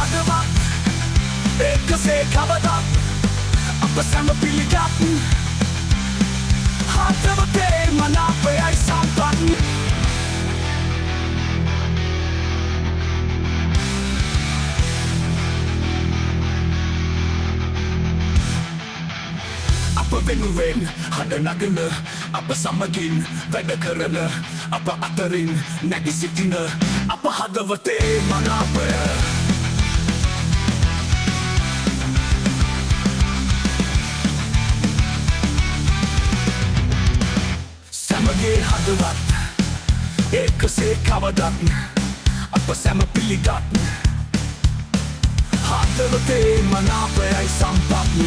හදවත් එකසේ කවදත් අප සැම පිළිගත් හදවතේ මනාපයයි සම්පත් අප වෙනුවෙන් හඬ නගන අප සමගින් වැඩ කරන අප අතරින් නැගි සිටින අප හදවතේ මනාපය සැමගේ හදවත් එකසේ කවදත් අප සැම පිළිගත් හදවතේ මනාපයයි සම්පත්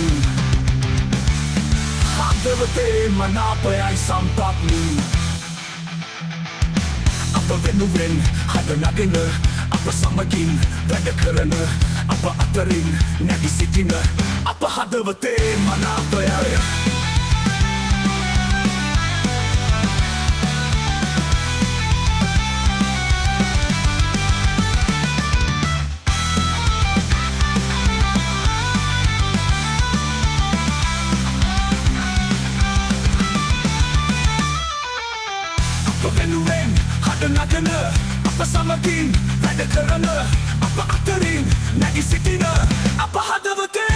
හදවතේ මනාපයයි සම්පත් අප වෙනුවෙන් හඬ නගන අප සමගින් වැඩ කරන අප අතරින් නැගි සිටින අප හදවතේ මනාපයයි වෙනුවෙන් හඬ නගන අප සමගින් වැඩ කරන අප අතරින් නැගි සිටින අප හදවතේ